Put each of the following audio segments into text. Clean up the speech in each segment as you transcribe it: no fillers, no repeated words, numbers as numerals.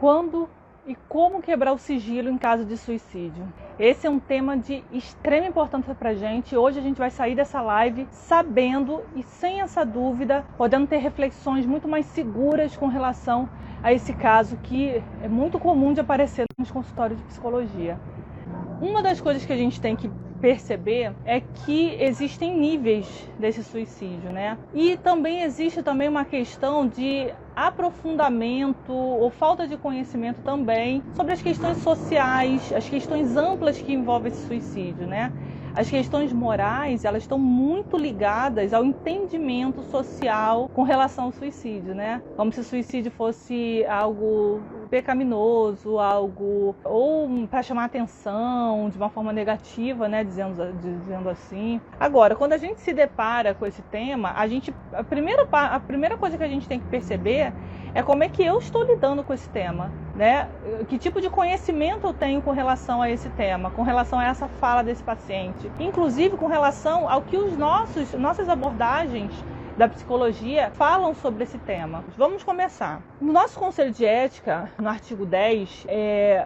Quando e como quebrar o sigilo em caso de suicídio? Esse é um tema de extrema importância para a gente. Hoje a gente vai sair dessa live sabendo e sem essa dúvida, podendo ter reflexões muito mais seguras com relação a esse caso que é muito comum de aparecer nos consultórios de psicologia. Uma das coisas que a gente tem que perceber é que existem níveis desse suicídio, né? E também existe uma questão de aprofundamento ou falta de conhecimento também sobre as questões sociais, as questões amplas que envolvem esse suicídio, né? As questões morais, elas estão muito ligadas ao entendimento social com relação ao suicídio, né? Como se o suicídio fosse algo pecaminoso, algo ou para chamar atenção de uma forma negativa, né? Dizendo assim. Agora, quando a gente se depara com esse tema, a primeira coisa que a gente tem que perceber é como é que eu estou lidando com esse tema, né? Que tipo de conhecimento eu tenho com relação a esse tema, com relação a essa fala desse paciente, inclusive com relação ao que nossas abordagens da psicologia falam sobre esse tema. Vamos começar. No nosso Conselho de Ética, no artigo 10,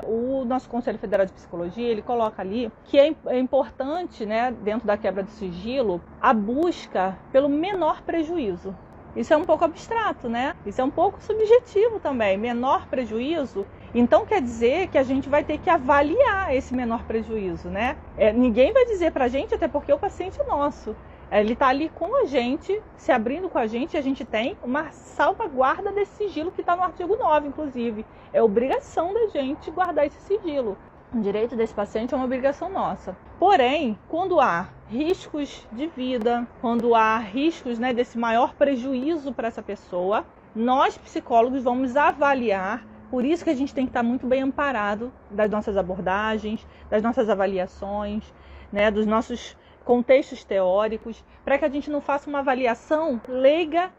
o nosso Conselho Federal de Psicologia, ele coloca ali que é importante, né, dentro da quebra do sigilo, a busca pelo menor prejuízo. Isso é um pouco abstrato, né? Isso é um pouco subjetivo também. Menor prejuízo, então quer dizer que a gente vai ter que avaliar esse menor prejuízo, né? Ninguém vai dizer pra gente, até porque o paciente é nosso. Ele está ali com a gente, se abrindo com a gente, e a gente tem uma salvaguarda desse sigilo que está no artigo 9, inclusive. É obrigação da gente guardar esse sigilo. O direito desse paciente é uma obrigação nossa. Porém, quando há riscos de vida, quando há riscos, né, desse maior prejuízo para essa pessoa, nós psicólogos vamos avaliar. Por isso que a gente tem que estar muito bem amparado das nossas abordagens, das nossas avaliações, né, dos nossos contextos teóricos, para que a gente não faça uma avaliação leiga,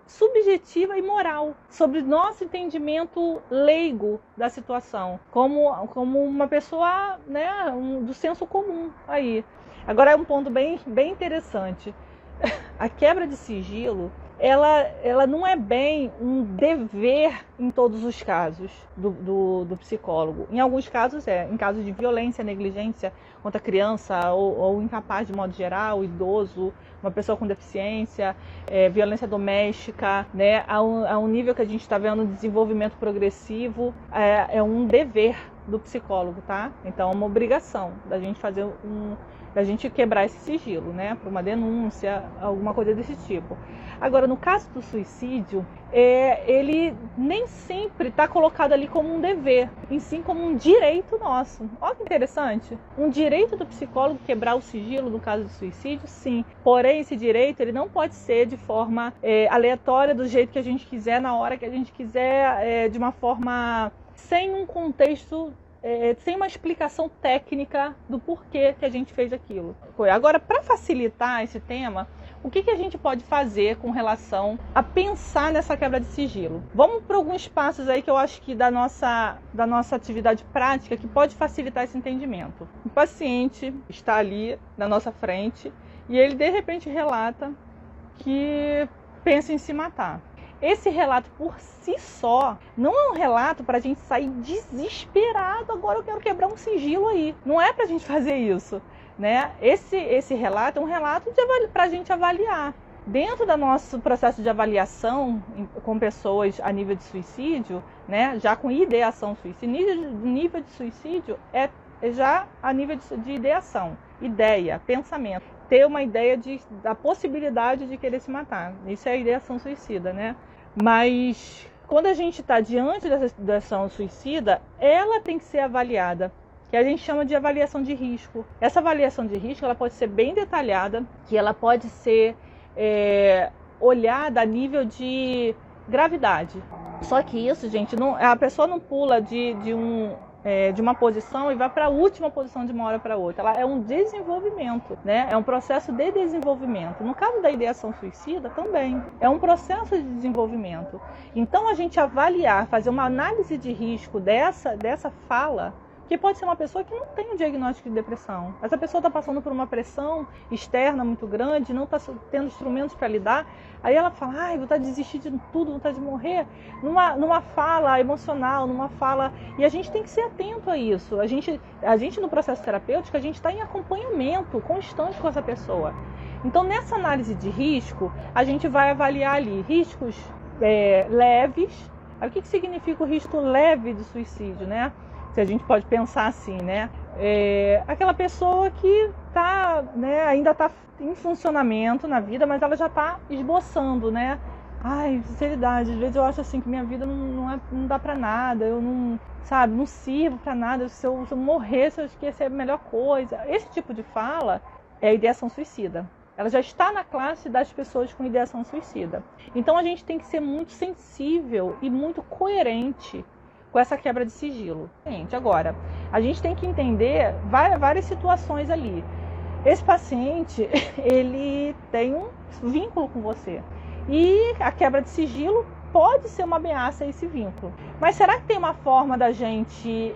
subjetiva e moral sobre nosso entendimento leigo da situação, como uma pessoa, né, do senso comum aí. Agora é um ponto bem interessante. A quebra de sigilo, ela não é bem um dever em todos os casos do psicólogo. Em alguns casos em casos de violência, negligência contra a criança ou incapaz de modo geral, idoso, uma pessoa com deficiência, violência doméstica, né, a um nível que a gente está vendo de desenvolvimento progressivo, é um dever do psicólogo, tá? Então é uma obrigação da gente fazer da gente quebrar esse sigilo, né, para uma denúncia, alguma coisa desse tipo. Agora, no caso do suicídio, ele nem sempre está colocado ali como um dever, e sim como um direito nosso. Olha que interessante. Um direito do psicólogo quebrar o sigilo no caso do suicídio, sim. Porém, esse direito ele não pode ser de forma aleatória, do jeito que a gente quiser, na hora que a gente quiser, de uma forma sem um contexto, sem uma explicação técnica do porquê que a gente fez aquilo. Agora, para facilitar esse tema, o que a gente pode fazer com relação a pensar nessa quebra de sigilo? Vamos para alguns passos aí que eu acho que da nossa atividade prática que pode facilitar esse entendimento. O paciente está ali na nossa frente e ele de repente relata que pensa em se matar. Esse relato por si só não é um relato para a gente sair desesperado, agora eu quero quebrar um sigilo aí. Não é para a gente fazer isso, né? Esse relato é um relato para a gente avaliar. Dentro do nosso processo de avaliação com pessoas a nível de suicídio, né, já com ideação suicida, nível de suicídio é já a nível de ideação, ideia, pensamento. Ter uma ideia da possibilidade de querer se matar. Isso é a ideação suicida, né? Mas quando a gente está diante dessa ação suicida, ela tem que ser avaliada, que a gente chama de avaliação de risco. Essa avaliação de risco ela pode ser bem detalhada, que ela pode ser olhada a nível de gravidade. Só que isso, gente, a pessoa não pula de uma posição e vai para a última posição de uma hora para outra. Ela é um desenvolvimento, né? É um processo de desenvolvimento. No caso da ideação suicida também é um processo de desenvolvimento. Então a gente avaliar, fazer uma análise de risco dessa fala Porque pode ser uma pessoa que não tem um diagnóstico de depressão. Essa pessoa está passando por uma pressão externa muito grande, não está tendo instrumentos para lidar. Aí ela fala, ai, vontade de desistir de tudo, vontade de morrer. Numa fala emocional, numa fala... E a gente tem que ser atento a isso. A gente no processo terapêutico, a gente está em acompanhamento constante com essa pessoa. Então, nessa análise de risco, a gente vai avaliar ali riscos leves. Aí, o que significa o risco leve de suicídio, né? Se a gente pode pensar assim, né? Aquela pessoa que tá, né, ainda está em funcionamento na vida, mas ela já está esboçando, né? Ai, sinceridade, às vezes eu acho assim que minha vida não dá para nada, eu não, sabe, não sirvo para nada, se eu morrer, eu acho que ia ser a melhor coisa. Esse tipo de fala é a ideação suicida. Ela já está na classe das pessoas com ideação suicida. Então a gente tem que ser muito sensível e muito coerente com essa quebra de sigilo. Gente, agora, a gente tem que entender várias situações ali. Esse paciente, ele tem um vínculo com você. E a quebra de sigilo pode ser uma ameaça a esse vínculo. Mas será que tem uma forma da gente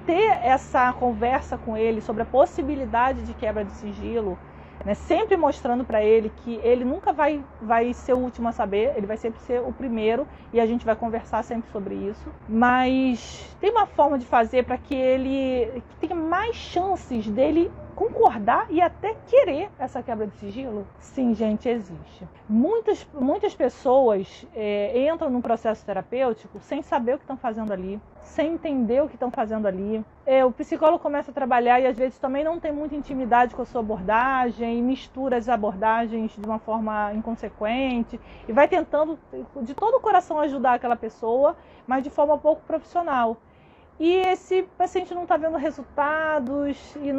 ter essa conversa com ele sobre a possibilidade de quebra de sigilo? Né, sempre mostrando para ele que ele nunca vai ser o último a saber, ele vai sempre ser o primeiro e a gente vai conversar sempre sobre isso. Mas tem uma forma de fazer para que ele tenha mais chances dele concordar e até querer essa quebra de sigilo? Sim, gente, existe. Muitas pessoas entram num processo terapêutico sem saber o que estão fazendo ali, sem entender o que estão fazendo ali. O psicólogo começa a trabalhar e às vezes também não tem muita intimidade com a sua abordagem, mistura as abordagens de uma forma inconsequente e vai tentando de todo o coração ajudar aquela pessoa, mas de forma pouco profissional. E esse paciente não está vendo resultados e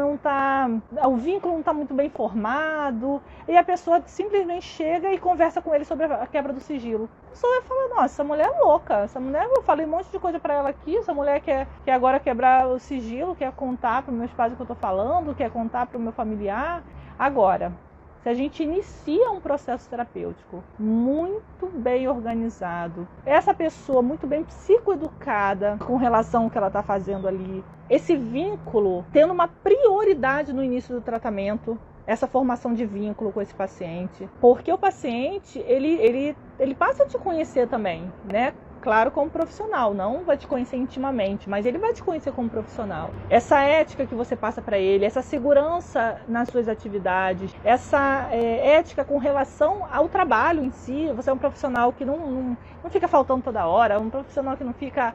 o vínculo não está muito bem formado, e a pessoa simplesmente chega e conversa com ele sobre a quebra do sigilo. A pessoa vai falar, nossa, essa mulher é louca, essa mulher, eu falei um monte de coisa para ela aqui, essa mulher quer agora quebrar o sigilo, quer contar para os meus pais o que eu estou falando, quer contar para o meu familiar. Agora, se a gente inicia um processo terapêutico muito bem organizado, essa pessoa muito bem psicoeducada com relação ao que ela está fazendo ali, esse vínculo tendo uma prioridade no início do tratamento, essa formação de vínculo com esse paciente, porque o paciente, ele passa a te conhecer também, né? Claro, como profissional, não vai te conhecer intimamente, mas ele vai te conhecer como profissional. Essa ética que você passa para ele, essa segurança nas suas atividades, essa ética com relação ao trabalho em si. Você é um profissional que não fica faltando toda hora, um profissional que não fica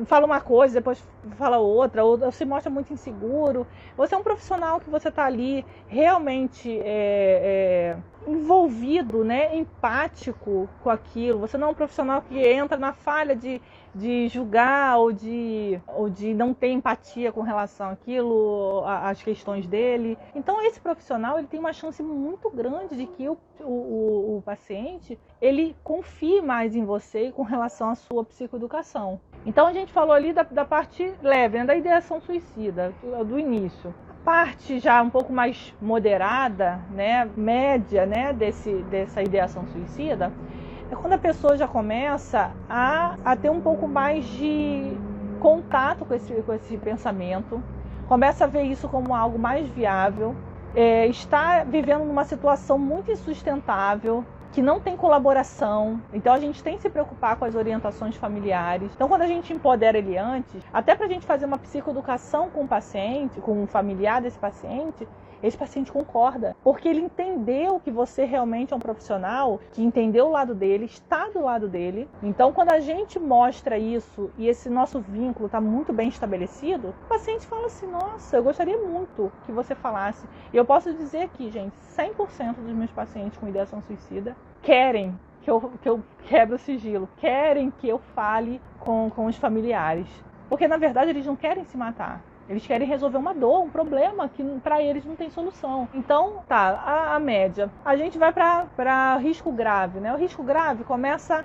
fala uma coisa, depois fala outra, ou se mostra muito inseguro. Você é um profissional que você está ali realmente envolvido, né, empático com aquilo. Você não é um profissional que entra na falha de julgar ou de não ter empatia com relação àquilo, às questões dele. Então esse profissional, ele tem uma chance muito grande de que o paciente, ele confie mais em você com relação à sua psicoeducação. Então a gente falou ali da parte leve, né, da ideação suicida, do início. Parte já um pouco mais moderada, né, média, né, dessa ideação suicida, é quando a pessoa já começa a ter um pouco mais de contato com esse pensamento, começa a ver isso como algo mais viável, está vivendo numa situação muito insustentável, que não tem colaboração. Então a gente tem que se preocupar com as orientações familiares. Então quando a gente empodera ele antes, até para a gente fazer uma psicoeducação com o paciente, com o familiar desse paciente, esse paciente concorda, porque ele entendeu que você realmente é um profissional, que entendeu o lado dele, está do lado dele. Então quando a gente mostra isso e esse nosso vínculo está muito bem estabelecido, o paciente fala assim, nossa, eu gostaria muito que você falasse. E eu posso dizer aqui, gente, 100% dos meus pacientes com ideação suicida querem que eu quebre o sigilo, querem que eu fale com os familiares. Porque na verdade eles não querem se matar. Eles querem resolver uma dor, um problema que para eles não tem solução. Então, tá, a média. A gente vai para risco grave, né? O risco grave começa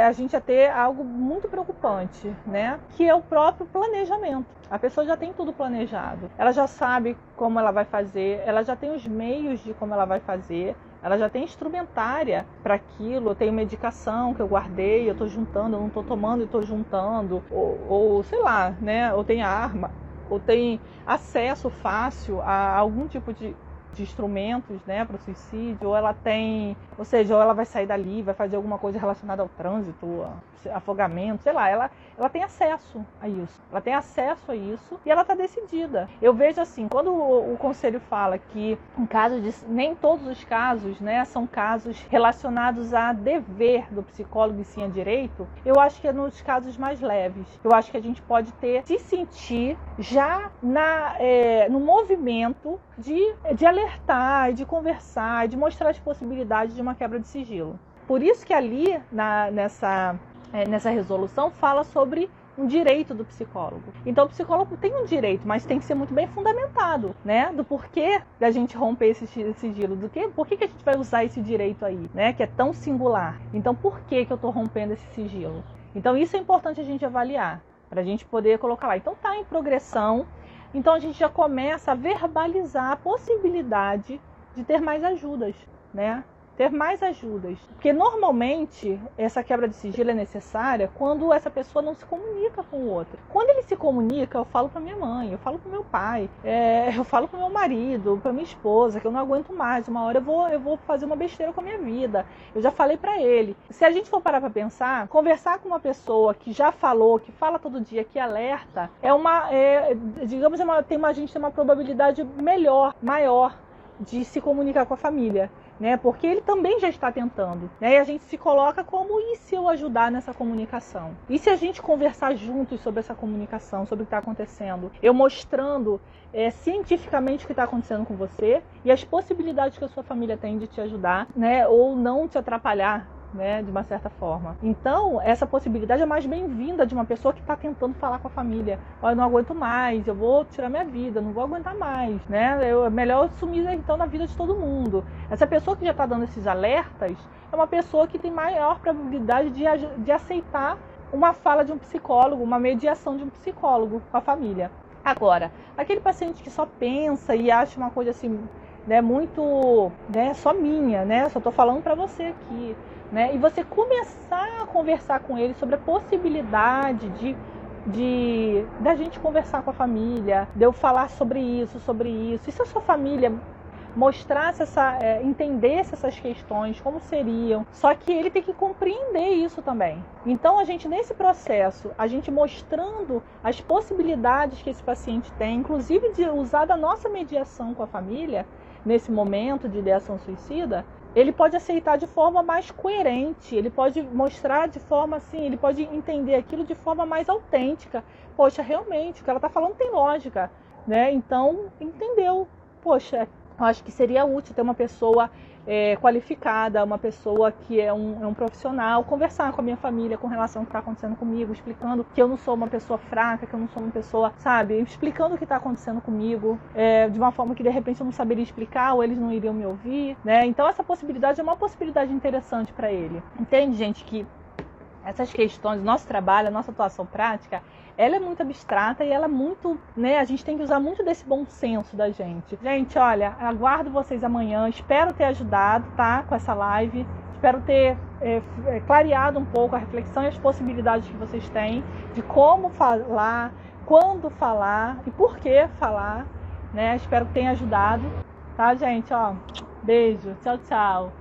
a gente a ter algo muito preocupante, né? Que é o próprio planejamento. A pessoa já tem tudo planejado. Ela já sabe como ela vai fazer, ela já tem os meios de como ela vai fazer, ela já tem instrumentária para aquilo, eu tenho medicação que eu guardei, eu estou juntando, eu não estou tomando e estou juntando, ou sei lá, né? Ou tem arma, ou tem acesso fácil a algum tipo de instrumentos, né, para o suicídio, ou ela tem, ou seja, ou ela vai sair dali, vai fazer alguma coisa relacionada ao trânsito, afogamento, sei lá, ela tem acesso a isso, e ela está decidida. Eu vejo assim, quando o conselho fala que em casos de, nem todos os casos, né, são casos relacionados a dever do psicólogo e sim a direito, eu acho que é nos casos mais leves. Eu acho que a gente pode se sentir já no movimento de alertar, de conversar, de mostrar as possibilidades de uma quebra de sigilo. Por isso que ali, nessa resolução, fala sobre um direito do psicólogo. Então o psicólogo tem um direito, mas tem que ser muito bem fundamentado, né? Do porquê da gente romper esse sigilo, por que a gente vai usar esse direito aí, né? Que é tão singular. Então por que eu estou rompendo esse sigilo? Então isso é importante a gente avaliar, para a gente poder colocar lá. Então está em progressão, então a gente já começa a verbalizar a possibilidade de ter mais ajudas, né? Ter mais ajudas. Porque normalmente essa quebra de sigilo é necessária quando essa pessoa não se comunica com o outro. Quando ele se comunica, eu falo para minha mãe, eu falo para meu pai, eu falo para meu marido, para minha esposa, que eu não aguento mais. Uma hora eu vou fazer uma besteira com a minha vida. Eu já falei para ele. Se a gente for parar para pensar, conversar com uma pessoa que já falou, que fala todo dia, que alerta, a gente tem uma probabilidade maior de se comunicar com a família, né? Porque ele também já está tentando, né? E a gente se coloca como, e se eu ajudar nessa comunicação? E se a gente conversar juntos sobre essa comunicação, sobre o que está acontecendo? Eu mostrando cientificamente o que está acontecendo com você e as possibilidades que a sua família tem de te ajudar, né? Ou não te atrapalhar, né, de uma certa forma. Então, essa possibilidade é mais bem-vinda de uma pessoa que está tentando falar com a família. Olha, eu não aguento mais, eu vou tirar minha vida, não vou aguentar mais, né? É melhor eu sumir então na vida de todo mundo. Essa pessoa que já está dando esses alertas é uma pessoa que tem maior probabilidade de aceitar uma fala de um psicólogo, uma mediação de um psicólogo com a família. Agora, aquele paciente que só pensa e acha uma coisa assim, né, muito, né, só minha, né? Só estou falando para você aqui. Né? E você começar a conversar com ele sobre a possibilidade da gente conversar com a família, de eu falar sobre isso. E se a sua família mostrasse entendesse essas questões, como seriam, só que ele tem que compreender isso também. Então a gente, nesse processo, a gente mostrando as possibilidades que esse paciente tem, inclusive de usar da nossa mediação com a família, nesse momento de ideação suicida, ele pode aceitar de forma mais coerente, ele pode mostrar de forma assim, ele pode entender aquilo de forma mais autêntica. Poxa, realmente, o que ela está falando tem lógica, né? Então, entendeu. Poxa, eu acho que seria útil ter uma pessoa qualificada, uma pessoa que é um profissional, conversar com a minha família com relação ao que está acontecendo comigo, explicando que eu não sou uma pessoa fraca, que eu não sou uma pessoa, sabe, explicando o que está acontecendo comigo, de uma forma que de repente eu não saberia explicar ou eles não iriam me ouvir, né? Então essa possibilidade é uma possibilidade interessante para ele. Entende, gente, que essas questões, nosso trabalho, a nossa atuação prática, ela é muito abstrata e ela é muito, né, a gente tem que usar muito desse bom senso da gente. Gente, olha, aguardo vocês amanhã, espero ter ajudado, tá, com essa live, espero ter clareado um pouco a reflexão e as possibilidades que vocês têm de como falar, quando falar e por que falar, né, espero que tenha ajudado, tá, gente, ó, beijo, tchau, tchau.